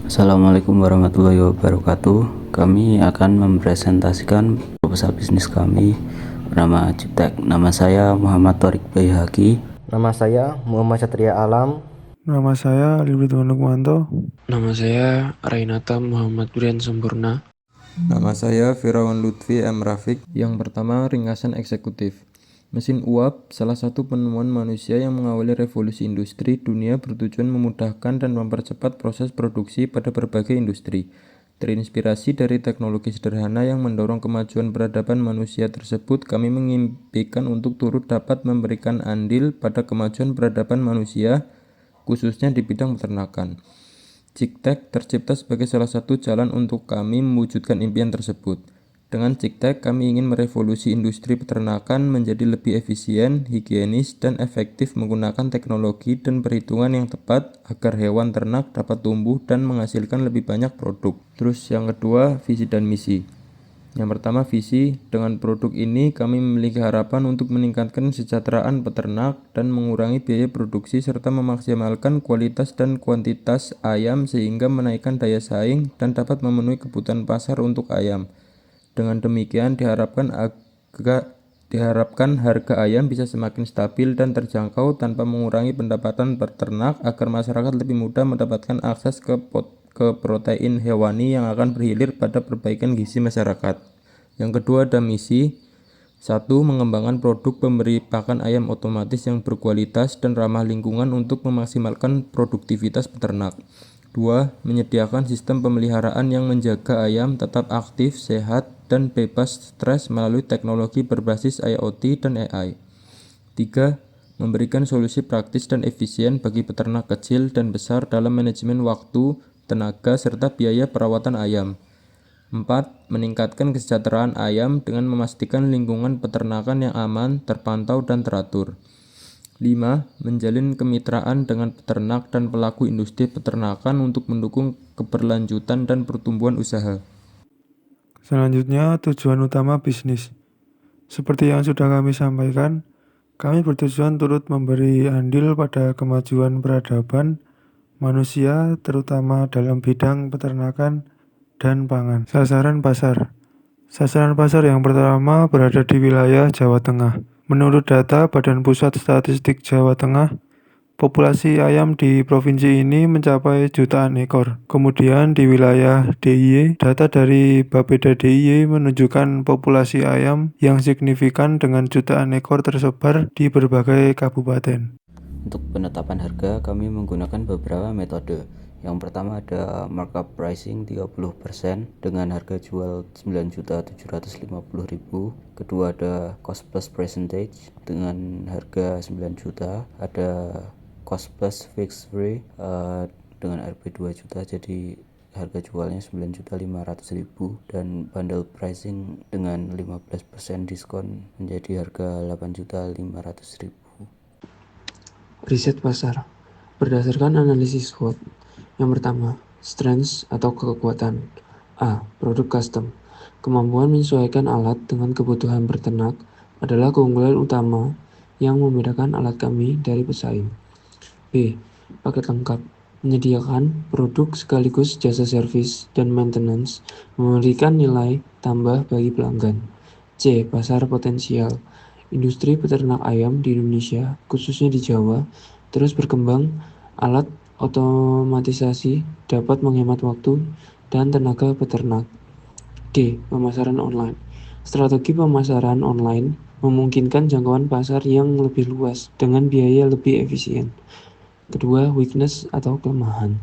Assalamualaikum warahmatullahi wabarakatuh. Kami akan mempresentasikan proposal bisnis kami bernama Ciptek. Nama saya Muhammad Thorik Bayhaqi. Nama saya Muhammad Satria Alam. Nama saya Libridwan Lukmanto. Nama saya Rainata Muhammad Brian Sempurna. Nama saya Firawan Lutfi M. Rafiq. Yang pertama, ringkasan eksekutif. Mesin uap, salah satu penemuan manusia yang mengawali revolusi industri dunia bertujuan memudahkan dan mempercepat proses produksi pada berbagai industri. Terinspirasi dari teknologi sederhana yang mendorong kemajuan peradaban manusia tersebut, kami mengimpikan untuk turut dapat memberikan andil pada kemajuan peradaban manusia, khususnya di bidang peternakan. Ciptek tercipta sebagai salah satu jalan untuk kami mewujudkan impian tersebut. Dengan Ciptek, kami ingin merevolusi industri peternakan menjadi lebih efisien, higienis, dan efektif menggunakan teknologi dan perhitungan yang tepat agar hewan ternak dapat tumbuh dan menghasilkan lebih banyak produk. Terus yang kedua, visi dan misi. Yang pertama, visi. Dengan produk ini, kami memiliki harapan untuk meningkatkan kesejahteraan peternak dan mengurangi biaya produksi serta memaksimalkan kualitas dan kuantitas ayam sehingga menaikkan daya saing dan dapat memenuhi kebutuhan pasar untuk ayam. Dengan demikian, diharapkan harga ayam bisa semakin stabil dan terjangkau tanpa mengurangi pendapatan peternak agar masyarakat lebih mudah mendapatkan akses ke protein hewani yang akan berhilir pada perbaikan gizi masyarakat. Yang kedua ada misi. 1. Mengembangkan produk pemberi pakan ayam otomatis yang berkualitas dan ramah lingkungan untuk memaksimalkan produktivitas peternak. 2. Menyediakan sistem pemeliharaan yang menjaga ayam tetap aktif, sehat, dan bebas stres melalui teknologi berbasis IoT dan AI. 3. Memberikan solusi praktis dan efisien bagi peternak kecil dan besar dalam manajemen waktu, tenaga, serta biaya perawatan ayam. 4. Meningkatkan kesejahteraan ayam dengan memastikan lingkungan peternakan yang aman, terpantau, dan teratur. 5. Menjalin kemitraan dengan peternak dan pelaku industri peternakan untuk mendukung keberlanjutan dan pertumbuhan usaha. Selanjutnya, tujuan utama bisnis. Seperti yang sudah kami sampaikan, kami bertujuan turut memberi andil pada kemajuan peradaban manusia, terutama dalam bidang peternakan dan pangan. Sasaran pasar. Sasaran pasar yang pertama berada di wilayah Jawa Tengah. Menurut data Badan Pusat Statistik Jawa Tengah, populasi ayam di provinsi ini mencapai jutaan ekor. Kemudian di wilayah DIY, data dari Bapeda DIY menunjukkan populasi ayam yang signifikan dengan jutaan ekor tersebar di berbagai kabupaten. Untuk penetapan harga, kami menggunakan beberapa metode. Yang pertama ada markup pricing 30% dengan harga jual 9.750.000. Kedua ada cost plus percentage dengan harga 9 juta. Ada cost plus fixed rate dengan RP 2 juta, jadi harga jualnya 9.500.000, dan bundle pricing dengan 15% diskon menjadi harga 8.500.000. Riset pasar berdasarkan analisis SWOT. Yang pertama, strengths atau kekuatan. A. Produk custom. Kemampuan menyesuaikan alat dengan kebutuhan peternak adalah keunggulan utama yang membedakan alat kami dari pesaing. B. Paket lengkap. Menyediakan produk sekaligus jasa servis dan maintenance, memberikan nilai tambah bagi pelanggan. C. Pasar potensial. Industri peternak ayam di Indonesia, khususnya di Jawa, terus berkembang. Alat otomatisasi dapat menghemat waktu dan tenaga peternak. D. Pemasaran online. Strategi pemasaran online memungkinkan jangkauan pasar yang lebih luas dengan biaya lebih efisien. Kedua, weakness atau kelemahan.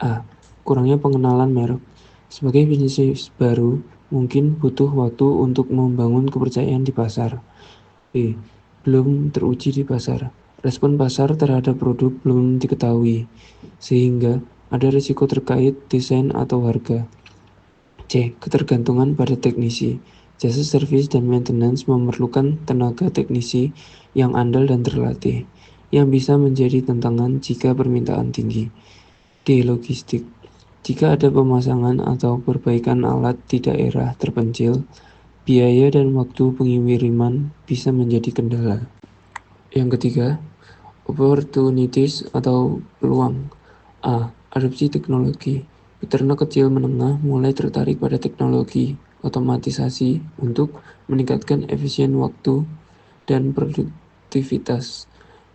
A. Kurangnya pengenalan merek. Sebagai bisnis baru, mungkin butuh waktu untuk membangun kepercayaan di pasar. B. Belum teruji di pasar. Respon pasar terhadap produk belum diketahui, sehingga ada risiko terkait desain atau harga. C. Ketergantungan pada teknisi. Jasa servis dan maintenance memerlukan tenaga teknisi yang andal dan terlatih, yang bisa menjadi tantangan jika permintaan tinggi. D. Logistik. Jika ada pemasangan atau perbaikan alat di daerah terpencil, biaya dan waktu pengiriman bisa menjadi kendala. Yang ketiga, opportunities atau peluang. A. Adopsi teknologi. Peternak kecil menengah mulai tertarik pada teknologi otomatisasi untuk meningkatkan efisien waktu dan produktivitas.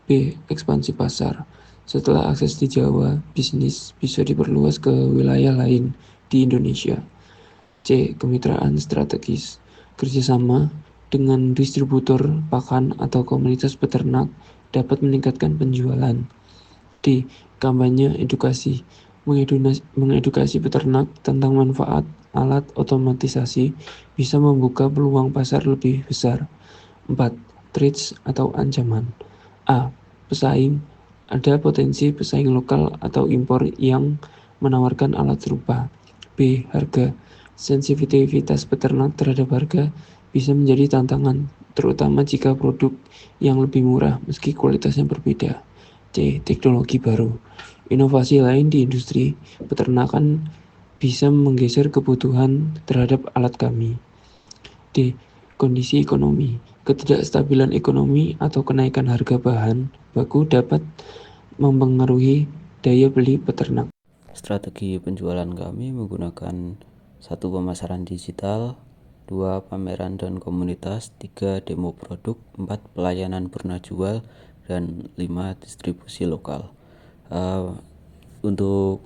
B. Ekspansi pasar. Setelah akses di Jawa, bisnis bisa diperluas ke wilayah lain di Indonesia. C. Kemitraan strategis. Kerjasama dengan distributor pakan atau komunitas peternak dapat meningkatkan penjualan. D. Kampanye edukasi. Mengedukasi peternak tentang manfaat alat otomatisasi bisa membuka peluang pasar lebih besar. 4. Threats atau ancaman. A. Pesaing. Ada potensi pesaing lokal atau impor yang menawarkan alat serupa. B. Harga. Sensitivitas peternak terhadap harga bisa menjadi tantangan, terutama jika produk yang lebih murah meski kualitasnya berbeda. C. Teknologi baru. Inovasi lain di industri peternakan bisa menggeser kebutuhan terhadap alat kami. D. Kondisi ekonomi. Ketidakstabilan ekonomi atau kenaikan harga bahan baku dapat mempengaruhi daya beli peternak. Strategi penjualan kami menggunakan 1. Pemasaran digital, 2. Pameran dan komunitas, 3. Demo produk, 4. Pelayanan purna jual, dan 5. Distribusi lokal. Untuk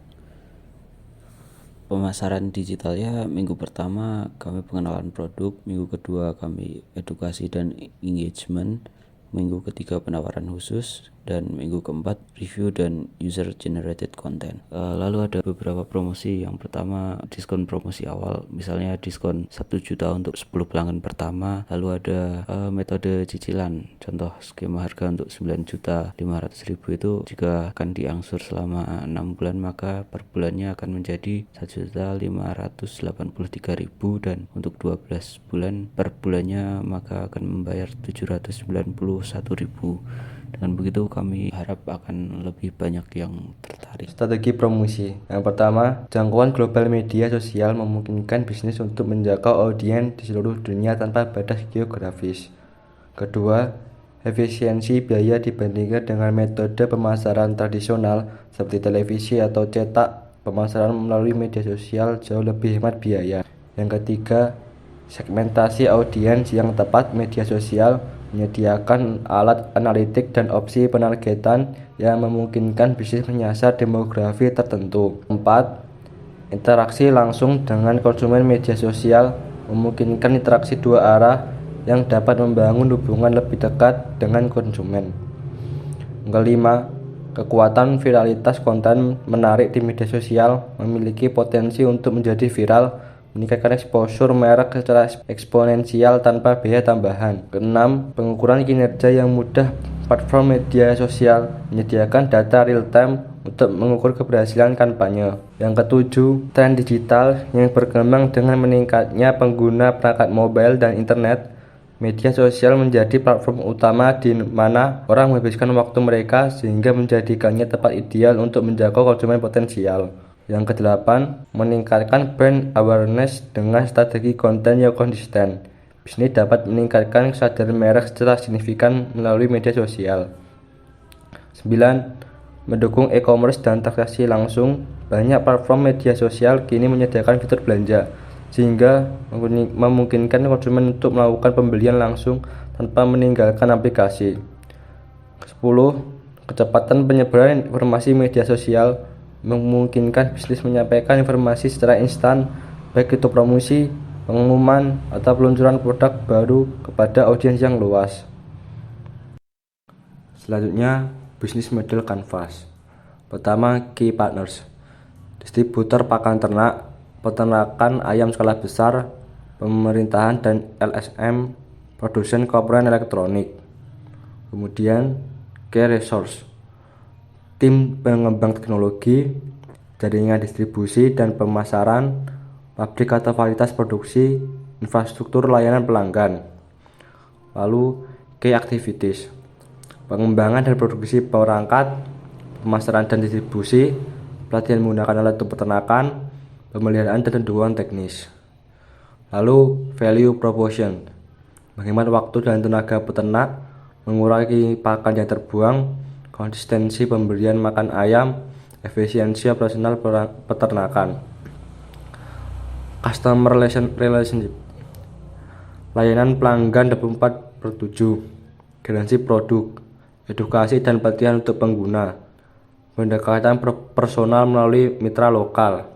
pemasaran digitalnya, minggu pertama kami pengenalan produk, minggu kedua kami edukasi dan engagement, minggu ketiga penawaran khusus, dan minggu keempat review dan user generated content. Lalu ada beberapa promosi. Yang pertama diskon promosi awal, misalnya diskon 1 juta untuk 10 pelanggan pertama. Lalu ada metode cicilan, contoh skema harga untuk 9.500.000 itu jika akan diangsur selama 6 bulan maka per bulannya akan menjadi 1.583.000, dan untuk 12 bulan per bulannya maka akan membayar 791.000. Dengan begitu kami harap akan lebih banyak yang tertarik. Strategi promosi. Yang pertama, jangkauan global media sosial memungkinkan bisnis untuk menjangkau audiens di seluruh dunia tanpa batas geografis. Kedua, efisiensi biaya dibandingkan dengan metode pemasaran tradisional seperti televisi atau cetak. Pemasaran melalui media sosial jauh lebih hemat biaya. Yang ketiga, segmentasi audiens yang tepat. Media sosial menyediakan alat analitik dan opsi penargetan yang memungkinkan bisnis menyasar demografi tertentu. 4. Interaksi langsung dengan konsumen. Media sosial memungkinkan interaksi dua arah yang dapat membangun hubungan lebih dekat dengan konsumen. Yang kelima, kekuatan viralitas. Konten menarik di media sosial memiliki potensi untuk menjadi viral, meningkatkan exposure merek secara eksponensial tanpa biaya tambahan. Keenam, pengukuran kinerja yang mudah. Platform media sosial menyediakan data real time untuk mengukur keberhasilan kampanye. Yang ketujuh, tren digital yang berkembang dengan meningkatnya pengguna perangkat mobile dan internet. Media sosial menjadi platform utama di mana orang menghabiskan waktu mereka sehingga menjadikannya tempat ideal untuk menjangkau konsumen potensial. Yang kedelapan, meningkatkan brand awareness dengan strategi konten yang konsisten. Bisnis dapat meningkatkan kesadaran merek secara signifikan melalui media sosial. 9. Mendukung e-commerce dan transaksi langsung. Banyak platform media sosial kini menyediakan fitur belanja, sehingga memungkinkan konsumen untuk melakukan pembelian langsung tanpa meninggalkan aplikasi. 10. Kecepatan penyebaran informasi. Media sosial memungkinkan bisnis menyampaikan informasi secara instan, baik itu promosi, pengumuman, atau peluncuran produk baru kepada audiens yang luas. Selanjutnya, bisnis model kanvas. Pertama, key partners. Distributor pakan ternak, peternakan ayam skala besar, pemerintahan dan LSM, produsen komponen elektronik. Kemudian, key resource. Tim pengembang teknologi, jaringan distribusi dan pemasaran, pabrik atau fasilitas produksi, infrastruktur layanan pelanggan. Lalu, key activities. Pengembangan dan produksi perangkat, pemasaran dan distribusi, pelatihan menggunakan alat untuk peternakan, pemeliharaan dan dukungan teknis. Lalu, value proposition. Menghemat waktu dan tenaga peternak, mengurangi pakan yang terbuang, konsistensi pemberian makan ayam, efisiensi operasional peternakan. Customer relationship, layanan pelanggan 24/7, garansi produk, edukasi dan pelatihan untuk pengguna, pendekatan personal melalui mitra lokal.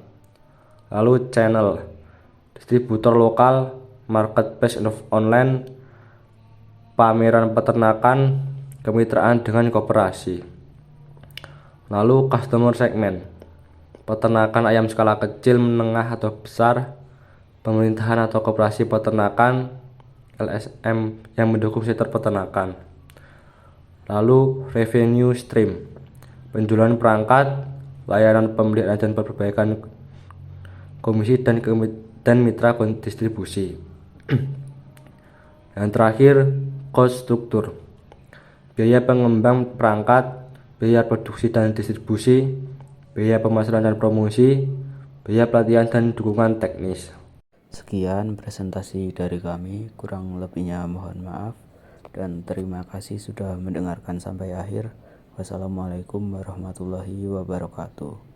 Lalu channel, distributor lokal, marketplace online, pameran peternakan, kemitraan dengan koperasi. Lalu customer segment, peternakan ayam skala kecil, menengah atau besar, pemerintahan atau koperasi peternakan, LSM yang mendukung sektor peternakan. Lalu revenue stream, penjualan perangkat, layanan pemeliharaan dan perbaikan, komisi dan mitra distribusi. Yang terakhir, cost struktur, biaya pengembang perangkat, biaya produksi dan distribusi, biaya pemasaran dan promosi, biaya pelatihan dan dukungan teknis. Sekian presentasi dari kami, kurang lebihnya mohon maaf dan terima kasih sudah mendengarkan sampai akhir. Wassalamualaikum warahmatullahi wabarakatuh.